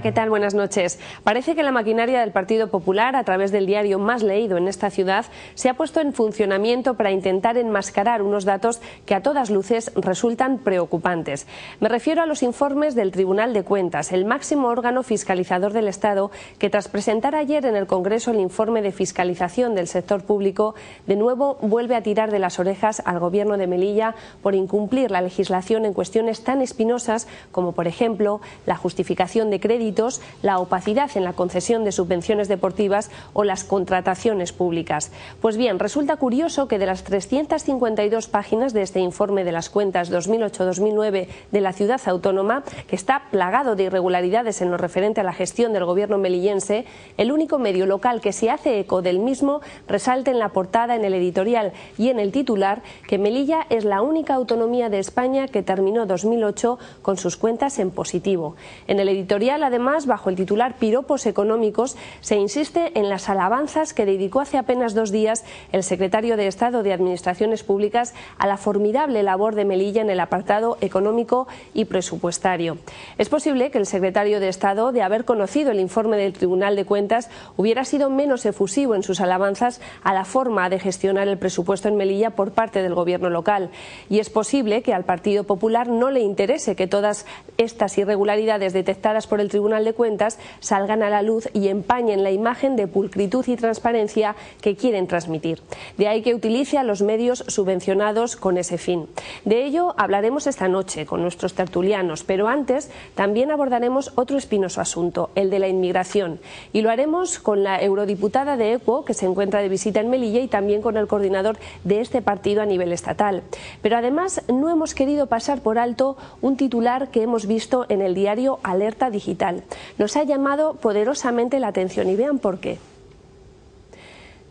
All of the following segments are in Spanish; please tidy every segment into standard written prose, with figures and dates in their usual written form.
¿qué tal? Buenas noches. Parece que la maquinaria del Partido Popular, a través del diario más leído en esta ciudad, se ha puesto en funcionamiento para intentar enmascarar unos datos que a todas luces resultan preocupantes. Me refiero a los informes del Tribunal de Cuentas, el máximo órgano fiscalizador del Estado, que tras presentar ayer en el Congreso el informe de fiscalización del sector público, de nuevo vuelve a tirar de las orejas al Gobierno de Melilla por incumplir la legislación en cuestiones tan espinosas como, por ejemplo, la justificación de créditos, la opacidad en la concesión de subvenciones deportivas o las contrataciones públicas. Pues bien, resulta curioso que de las 352 páginas de este informe de las cuentas 2008-2009 de la ciudad autónoma, que está plagado de irregularidades en lo referente a la gestión del gobierno melillense, el único medio local que se hace eco del mismo resalta en la portada, en el editorial y en el titular que Melilla es la única autonomía de España que terminó 2008 con sus cuentas en positivo. En el editorial, además, bajo el titular Piropos económicos, se insiste en las alabanzas que dedicó hace apenas 2 días el secretario de Estado de Administraciones Públicas a la formidable labor de Melilla en el apartado económico y presupuestario. Es posible que el secretario de Estado, de haber conocido el informe del Tribunal de Cuentas, hubiera sido menos efusivo en sus alabanzas a la forma de gestionar el presupuesto en Melilla por parte del gobierno local. Y es posible que al Partido Popular no le interese que todas estas irregularidades detectadas por el Tribunal de Cuentas salgan a la luz y empañen la imagen de pulcritud y transparencia que quieren transmitir. De ahí que utilice a los medios subvencionados con ese fin. De ello hablaremos esta noche con nuestros tertulianos, pero antes también abordaremos otro espinoso asunto, el de la inmigración, y lo haremos con la eurodiputada de ECUO, que se encuentra de visita en Melilla, y también con el coordinador de este partido a nivel estatal. Pero además no hemos querido pasar por alto un titular que hemos visto en el diario Alerta Digital. Nos ha llamado poderosamente la atención y vean por qué.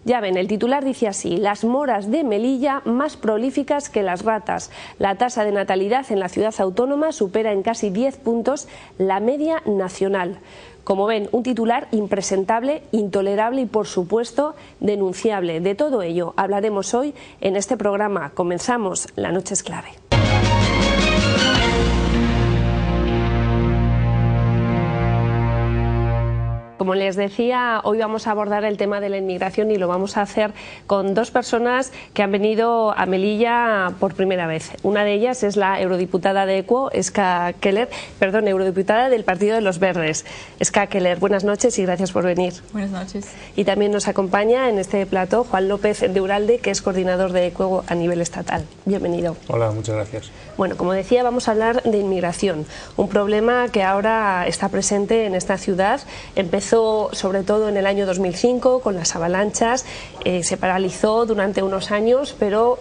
Ya ven, el titular dice así: las moras de Melilla más prolíficas que las ratas. La tasa de natalidad en la ciudad autónoma supera en casi 10 puntos la media nacional. Como ven, un titular impresentable, intolerable y, por supuesto, denunciable. De todo ello hablaremos hoy en este programa. Comenzamos. La noche es clave. Como les decía, hoy vamos a abordar el tema de la inmigración y lo vamos a hacer con 2 personas que han venido a Melilla por primera vez. Una de ellas es la eurodiputada de ECUO, Ska Keller, eurodiputada del Partido de los Verdes. Ska Keller, buenas noches y gracias por venir. Buenas noches. Y también nos acompaña en este plató Juan López de Uralde, que es coordinador de ECUO a nivel estatal. Bienvenido. Hola, muchas gracias. Bueno, como decía, vamos a hablar de inmigración, un problema que ahora está presente en esta ciudad. Empezó sobre todo en el año 2005 con las avalanchas, se paralizó durante unos años, pero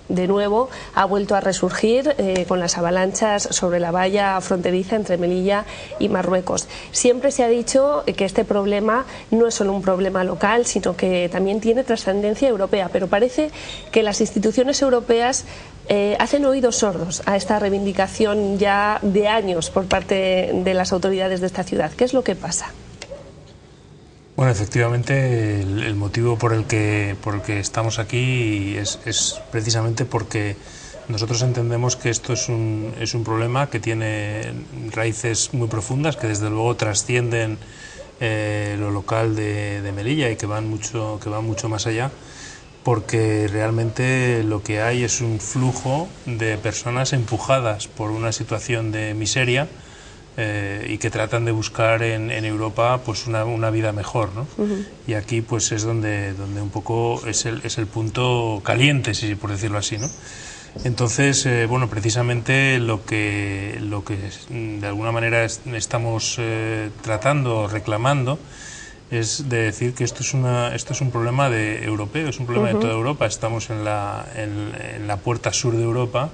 de nuevo ha vuelto a resurgir con las avalanchas sobre la valla fronteriza entre Melilla y Marruecos. Siempre se ha dicho que este problema no es solo un problema local, sino que también tiene trascendencia europea, pero parece que las instituciones europeas hacen oídos sordos a esta reivindicación ya de años por parte de las autoridades de esta ciudad. ¿Qué es lo que pasa? Bueno, efectivamente el motivo por el que estamos aquí es precisamente porque nosotros entendemos que esto es un problema que tiene raíces muy profundas, que desde luego trascienden lo local de Melilla y que van mucho más allá, porque realmente lo que hay es un flujo de personas empujadas por una situación de miseria y que tratan de buscar en Europa pues una vida mejor, ¿no? Y aquí pues es donde un poco es el punto caliente, por decirlo así, ¿no? Entonces, bueno, precisamente lo que de alguna manera estamos tratando, reclamando, es de decir que esto es un problema europeo, es un problema de toda Europa. Estamos en la puerta sur de Europa.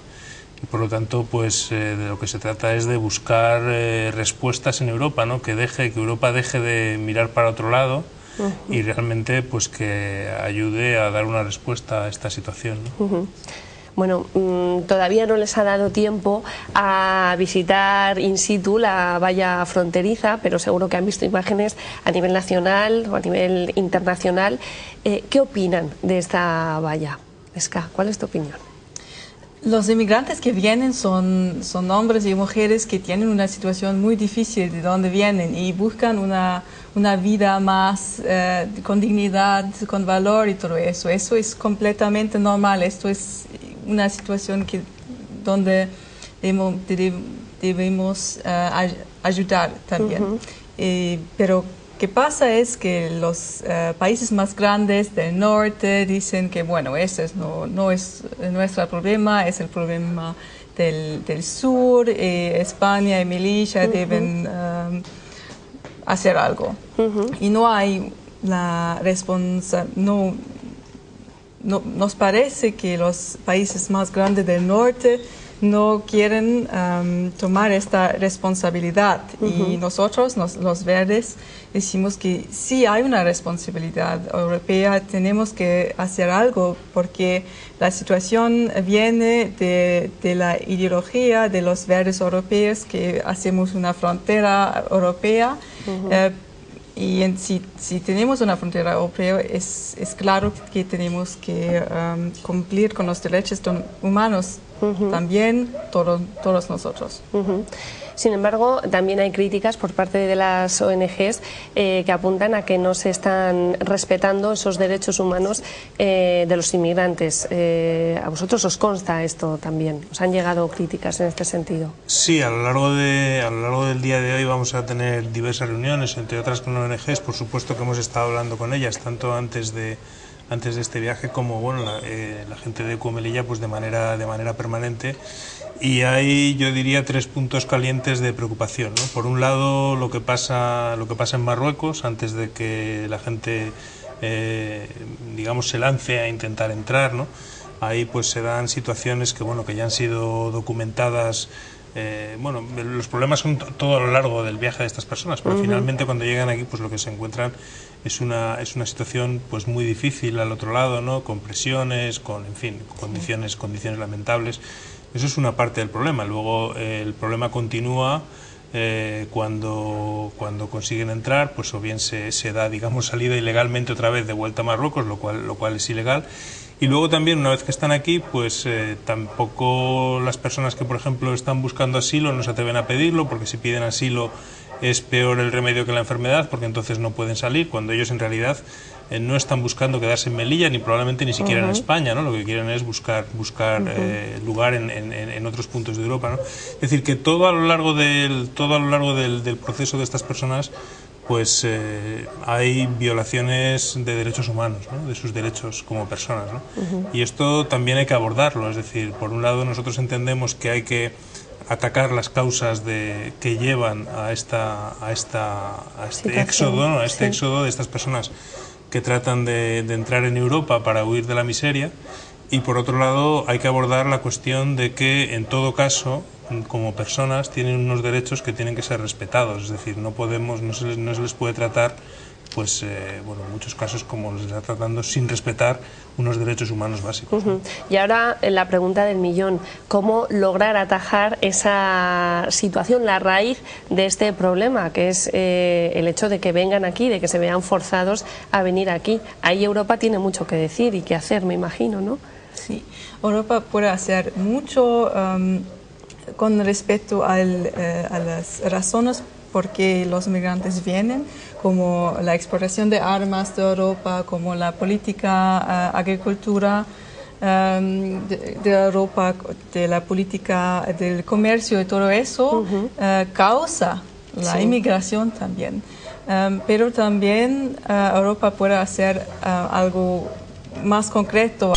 Y por lo tanto, pues de lo que se trata es de buscar respuestas en Europa, ¿no? Que Europa deje de mirar para otro lado y realmente pues que ayude a dar una respuesta a esta situación, ¿no? Bueno, todavía no les ha dado tiempo a visitar in situ la valla fronteriza, pero seguro que han visto imágenes a nivel nacional o a nivel internacional. ¿Qué opinan de esta valla? Ska, ¿cuál es tu opinión? Los inmigrantes que vienen son hombres y mujeres que tienen una situación muy difícil de donde vienen y buscan una vida más con dignidad, con valor y todo eso. Eso es completamente normal. Esto es una situación donde debemos ayudar también. Pero ¿qué pasa? Es que los países más grandes del norte dicen que, bueno, ese no es nuestro problema, es el problema del sur, España y Melilla deben hacer algo. Y no hay la responsabilidad, nos parece que los países más grandes del norte no quieren tomar esta responsabilidad y nosotros, los verdes, decimos que sí hay una responsabilidad europea, tenemos que hacer algo porque la situación viene de la ideología de los verdes europeos que hacemos una frontera europea y si tenemos una frontera europea es claro que tenemos que cumplir con los derechos humanos también todos nosotros. Sin embargo, también hay críticas por parte de las ONGs que apuntan a que no se están respetando esos derechos humanos de los inmigrantes. ¿A vosotros os consta esto también? ¿Os han llegado críticas en este sentido? Sí, a lo largo del día de hoy vamos a tener diversas reuniones, entre otras con ONGs. Por supuesto que hemos estado hablando con ellas, tanto antes de este viaje como bueno la gente de ECU Melilla, pues de manera permanente. Y hay, yo diría, 3 puntos calientes de preocupación, ¿no? Por un lado, lo que pasa en Marruecos antes de que la gente digamos se lance a intentar entrar, ¿no? Ahí pues se dan situaciones que bueno que ya han sido documentadas. Bueno, los problemas son todo a lo largo del viaje de estas personas, pero finalmente cuando llegan aquí pues lo que se encuentran es una situación pues muy difícil al otro lado, ¿no? Con presiones, con en fin, condiciones lamentables. Eso es una parte del problema. Luego el problema continúa cuando consiguen entrar, pues o bien se da, digamos, salida ilegalmente otra vez de vuelta a Marruecos, lo cual es ilegal. Y luego también, una vez que están aquí, pues tampoco las personas que, por ejemplo, están buscando asilo no se atreven a pedirlo, porque si piden asilo es peor el remedio que la enfermedad, porque entonces no pueden salir, cuando ellos en realidad no están buscando quedarse en Melilla, ni probablemente ni siquiera en España, ¿no? Lo que quieren es buscar lugar en otros puntos de Europa, ¿no? Es decir, que todo a lo largo del proceso de estas personas pues hay violaciones de derechos humanos, ¿no? De sus derechos como personas, ¿no? Y esto también hay que abordarlo, es decir, por un lado nosotros entendemos que hay que atacar las causas que llevan a este éxodo, ¿no? A este éxodo de estas personas que tratan de entrar en Europa para huir de la miseria, y por otro lado hay que abordar la cuestión de que en todo caso como personas tienen unos derechos que tienen que ser respetados, es decir, no se les puede tratar pues bueno, en muchos casos como les está tratando sin respetar unos derechos humanos básicos. Y ahora la pregunta del millón, ¿cómo lograr atajar esa situación, la raíz de este problema, que es el hecho de que vengan aquí, de que se vean forzados a venir aquí? Ahí Europa tiene mucho que decir y que hacer, me imagino, ¿no? Sí, Europa puede hacer mucho con respecto a las razones por qué los migrantes vienen, como la exportación de armas de Europa, como la política agricultura de Europa, de la política del comercio y todo eso, causa la inmigración también. Pero también Europa puede hacer algo más concreto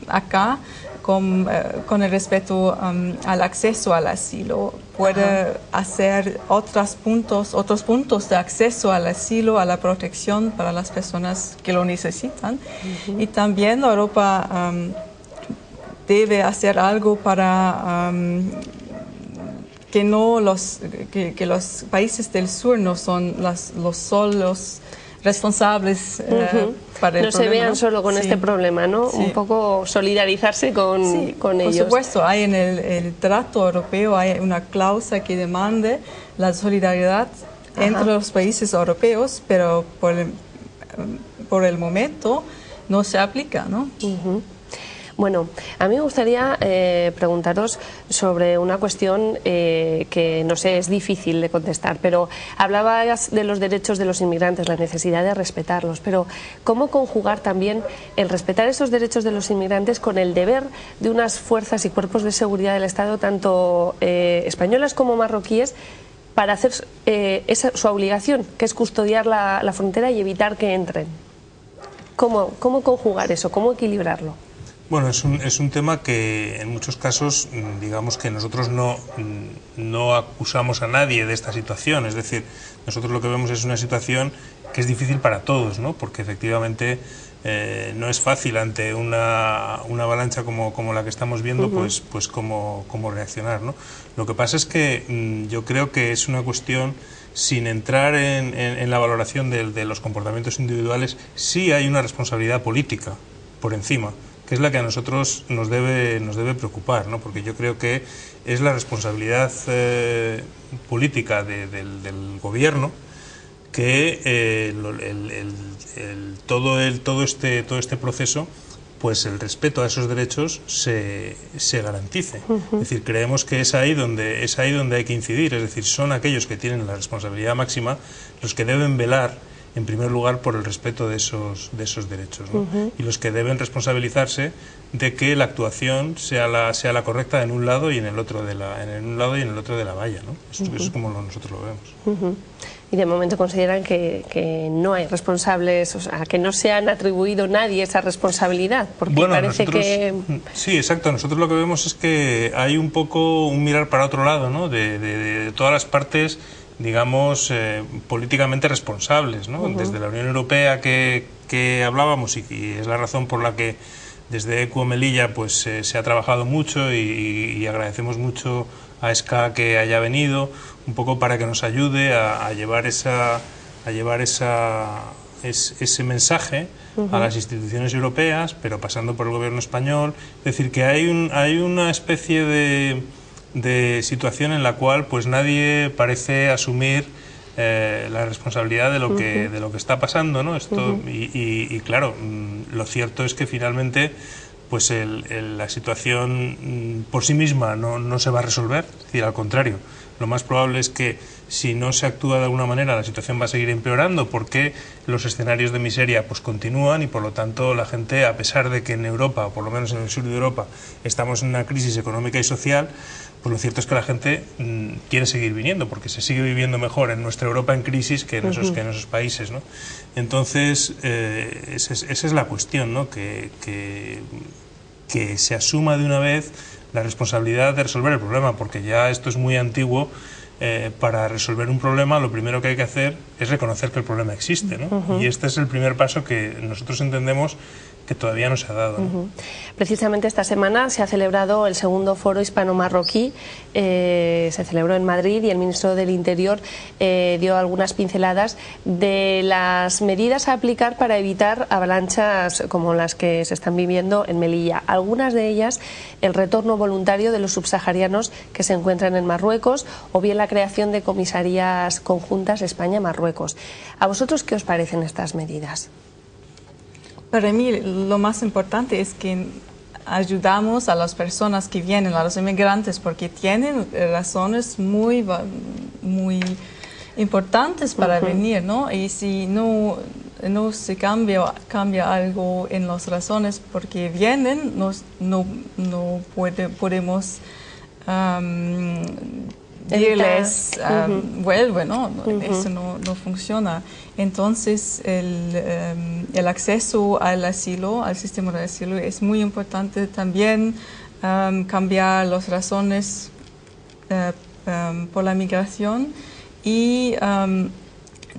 acá, con el respeto al acceso al asilo. Puede hacer otros puntos de acceso al asilo, a la protección para las personas que lo necesitan. Y también Europa debe hacer algo para que los países del sur no son los solos responsables para el no problema. Se vean solo con este problema, ¿no? Un poco solidarizarse con ellos. Por supuesto, hay en el trato europeo hay una cláusula que demande la solidaridad entre los países europeos, pero por el momento no se aplica, ¿no? Bueno, a mí me gustaría preguntaros sobre una cuestión que, no sé, es difícil de contestar, pero hablabas de los derechos de los inmigrantes, la necesidad de respetarlos, pero ¿cómo conjugar también el respetar esos derechos de los inmigrantes con el deber de unas fuerzas y cuerpos de seguridad del Estado, tanto españolas como marroquíes, para hacer su obligación, que es custodiar la frontera y evitar que entren? ¿Cómo conjugar eso? ¿Cómo equilibrarlo? Bueno, es un tema que en muchos casos, digamos que nosotros no acusamos a nadie de esta situación. Es decir, nosotros lo que vemos es una situación que es difícil para todos, ¿no? Porque efectivamente no es fácil ante una avalancha como la que estamos viendo, pues cómo reaccionar, ¿no? Lo que pasa es que yo creo que es una cuestión, sin entrar en la valoración de los comportamientos individuales, sí hay una responsabilidad política por encima, que es la que a nosotros nos debe preocupar, ¿no? Porque yo creo que es la responsabilidad política del gobierno que todo este proceso, pues el respeto a esos derechos se garantice. Es decir, creemos que es ahí donde hay que incidir, es decir, son aquellos que tienen la responsabilidad máxima los que deben velar en primer lugar por el respeto de esos derechos, ¿no? Y los que deben responsabilizarse de que la actuación sea la correcta en un lado y en el otro de la valla, ¿no? Eso es como nosotros lo vemos. Y de momento consideran que no hay responsables, o sea, que no se han atribuido nadie esa responsabilidad, porque bueno, parece que... Sí, exacto. Nosotros lo que vemos es que hay un poco un mirar para otro lado, ¿no? De todas las partes, digamos, políticamente responsables, ¿no? Desde la Unión Europea que hablábamos, y es la razón por la que desde ECUO Melilla pues se ha trabajado mucho y agradecemos mucho a ESCA que haya venido, un poco para que nos ayude a llevar ese mensaje a las instituciones europeas, pero pasando por el gobierno español. Es decir, que hay una especie de situación en la cual pues nadie parece asumir la responsabilidad de lo que está pasando, ¿no? Esto y claro, lo cierto es que finalmente pues la situación por sí misma no se va a resolver, es decir, al contrario, lo más probable es que si no se actúa de alguna manera la situación va a seguir empeorando, porque los escenarios de miseria pues continúan y por lo tanto la gente, a pesar de que en Europa, o por lo menos en el sur de Europa, estamos en una crisis económica y social, pues lo cierto es que la gente quiere seguir viniendo, porque se sigue viviendo mejor en nuestra Europa en crisis que en esos países, ¿no? Entonces, esa es la cuestión, ¿no? Que se asuma de una vez la responsabilidad de resolver el problema, porque ya esto es muy antiguo. Para resolver un problema, lo primero que hay que hacer es reconocer que el problema existe, ¿no? Y este es el primer paso que nosotros entendemos que todavía no se ha dado, ¿no? Precisamente esta semana se ha celebrado el segundo foro hispano-marroquí, se celebró en Madrid, y el ministro del Interior dio algunas pinceladas de las medidas a aplicar para evitar avalanchas como las que se están viviendo en Melilla. Algunas de ellas, el retorno voluntario de los subsaharianos que se encuentran en Marruecos, o bien la creación de comisarías conjuntas España-Marruecos. ¿A vosotros qué os parecen estas medidas? Para mí lo más importante es que ayudamos a las personas que vienen, a los inmigrantes, porque tienen razones muy importantes para venir, ¿no? Y si no se cambia algo en las razones porque vienen, no podemos decirles vuelve, ¿no? Eso no funciona. Entonces el acceso al asilo, al sistema de asilo, es muy importante también. Cambiar las razones por la migración y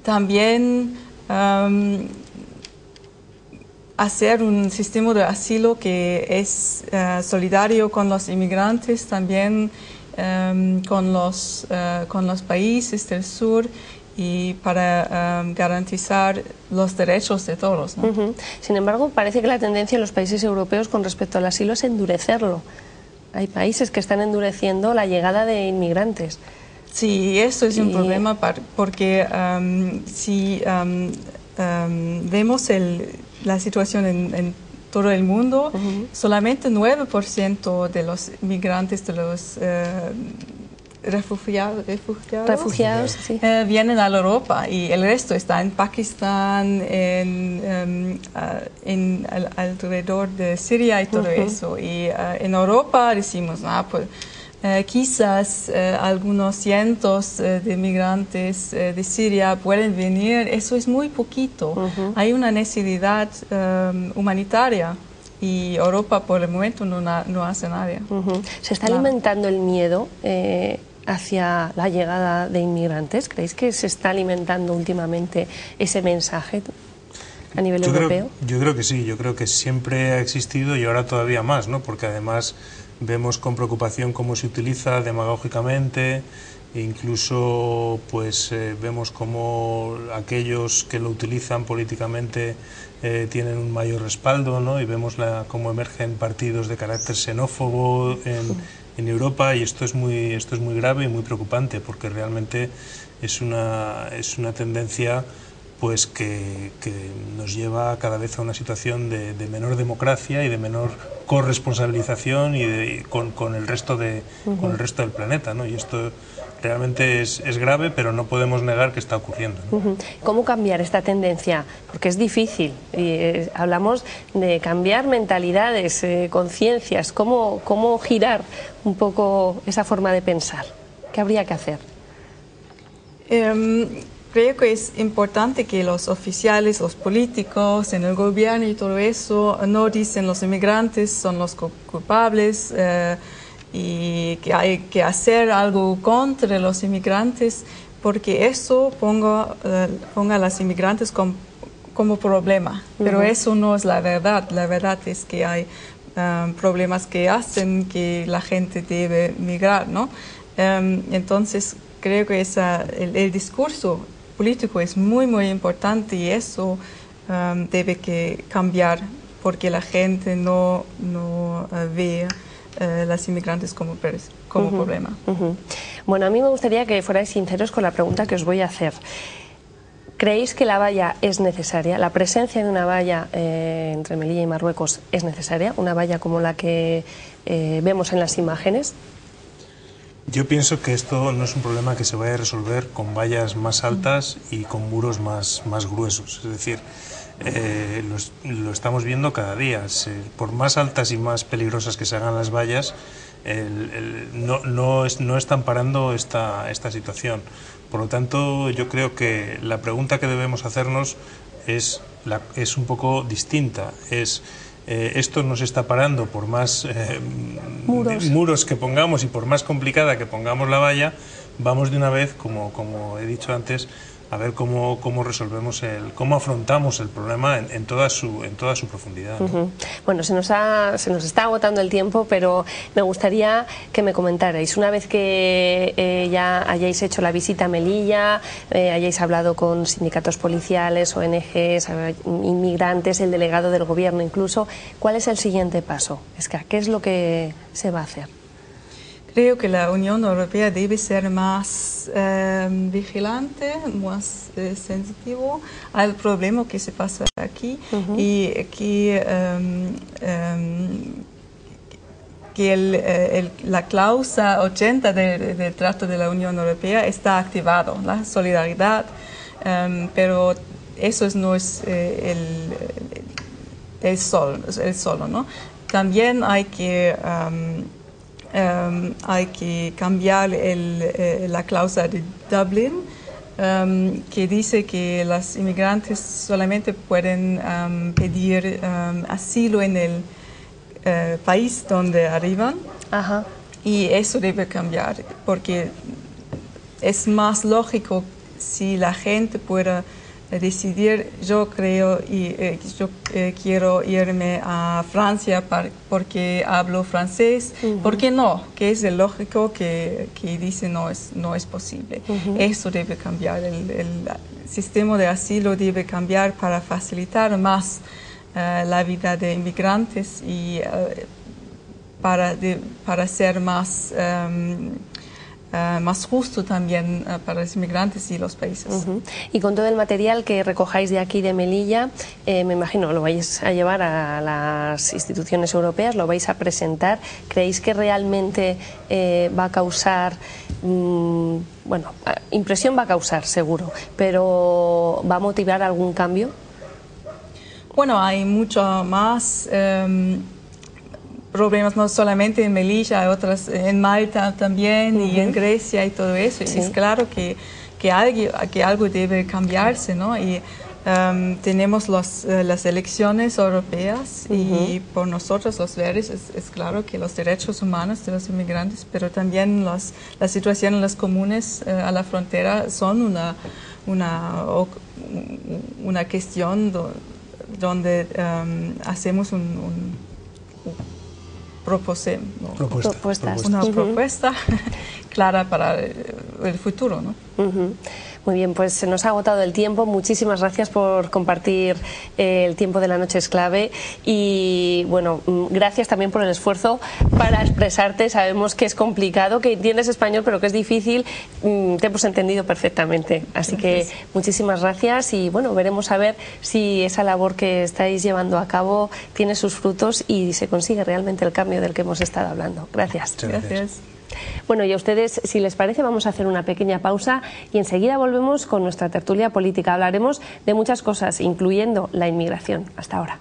también hacer un sistema de asilo que es solidario con los inmigrantes, también con los países del sur, y para garantizar los derechos de todos, ¿no? Sin embargo, parece que la tendencia en los países europeos con respecto al asilo es endurecerlo. Hay países que están endureciendo la llegada de inmigrantes. Sí, esto es un problema porque si vemos la situación en todo el mundo, solamente 9% de los migrantes, de los refugiados sí. Vienen a Europa, y el resto está en Pakistán, alrededor de Siria y todo eso. Y en Europa decimos, pues, quizás algunos cientos de migrantes de Siria pueden venir. Eso es muy poquito. Hay una necesidad humanitaria. Y Europa por el momento no hace nada. ¿Se está alimentando el miedo hacia la llegada de inmigrantes? ¿Creéis que se está alimentando últimamente ese mensaje a nivel europeo? Yo creo que sí, yo creo que siempre ha existido y ahora todavía más, ¿no? Porque además vemos con preocupación cómo se utiliza demagógicamente, e incluso pues vemos cómo aquellos que lo utilizan políticamente tienen un mayor respaldo, ¿no? Y vemos cómo emergen partidos de carácter xenófobo en Europa, y esto es muy grave y muy preocupante, porque realmente es una tendencia pues que nos lleva cada vez a una situación de menor democracia y de menor corresponsabilización y con el resto con el resto del planeta, ¿no? Y esto realmente es grave, pero no podemos negar que está ocurriendo, ¿no? ¿Cómo cambiar esta tendencia? Porque es difícil. Hablamos de cambiar mentalidades, conciencias. ¿Cómo girar un poco esa forma de pensar? ¿Qué habría que hacer? Creo que es importante que los oficiales, los políticos, en el gobierno y todo eso no dicen los inmigrantes son los culpables y que hay que hacer algo contra los inmigrantes, porque eso ponga a los inmigrantes como problema. Pero eso no es la verdad. La verdad es que hay problemas que hacen que la gente debe migrar, ¿no? Entonces creo que el discurso político es muy importante, y eso debe que cambiar, porque la gente no ve a los inmigrantes como problema. Bueno, a mí me gustaría que fuerais sinceros con la pregunta que os voy a hacer. ¿Creéis que la valla es necesaria? ¿La presencia de una valla entre Melilla y Marruecos es necesaria? ¿Una valla como la que vemos en las imágenes? Yo pienso que esto no es un problema que se vaya a resolver con vallas más altas y con muros más gruesos. Es decir, lo estamos viendo cada día. Por más altas y más peligrosas que se hagan las vallas, no están parando esta situación. Por lo tanto, yo creo que la pregunta que debemos hacernos es un poco distinta. Esto nos está parando por más muros que pongamos y por más complicada que pongamos la valla. Vamos de una vez, como he dicho antes, a ver cómo resolvemos cómo afrontamos el problema en toda su profundidad, ¿no? Bueno, se nos está agotando el tiempo, pero me gustaría que me comentarais, una vez que ya hayáis hecho la visita a Melilla, hayáis hablado con sindicatos policiales, ONGs, inmigrantes, el delegado del gobierno incluso, ¿cuál es el siguiente paso? ¿Qué es lo que se va a hacer? Creo que la Unión Europea debe ser más vigilante, más sensitivo al problema que se pasa aquí, y que la cláusula 80 del Tratado de la Unión Europea está activado, la solidaridad, pero eso no es el solo, ¿no? También hay que cambiar la cláusula de Dublin, que dice que los inmigrantes solamente pueden pedir asilo en el país donde arriban. Y eso debe cambiar, porque es más lógico si la gente pueda decidir, yo creo y yo quiero irme a Francia porque hablo francés, ¿por qué no? Que es el lógico que dice no es posible. Eso debe cambiar, el sistema de asilo debe cambiar para facilitar más la vida de inmigrantes y para ser más más justo también para los inmigrantes y los países. Y con todo el material que recojáis de aquí de Melilla, me imagino lo vais a llevar a las instituciones europeas, lo vais a presentar. ¿Creéis que realmente va a causar, bueno, impresión va a causar seguro, pero va a motivar algún cambio? Bueno, hay mucho más problemas, no solamente en Melilla, hay otras en Malta también y en Grecia y todo eso. Sí. Y es claro que algo debe cambiarse, ¿no? Y tenemos las elecciones europeas y por nosotros los verdes es claro que los derechos humanos de los inmigrantes, pero también la situación en las comunes a la frontera son una cuestión donde hacemos una propuesta clara para el futuro, ¿no? Muy bien, pues se nos ha agotado el tiempo. Muchísimas gracias por compartir el tiempo de la noche es clave y bueno, gracias también por el esfuerzo para expresarte. Sabemos que es complicado, que entiendes español, pero que es difícil. Te hemos entendido perfectamente. Así que muchísimas gracias y bueno, veremos a ver si esa labor que estáis llevando a cabo tiene sus frutos y se consigue realmente el cambio del que hemos estado hablando. Gracias. Gracias. Bueno, y a ustedes, si les parece, vamos a hacer una pequeña pausa y enseguida volvemos con nuestra tertulia política. Hablaremos de muchas cosas, incluyendo la inmigración. Hasta ahora.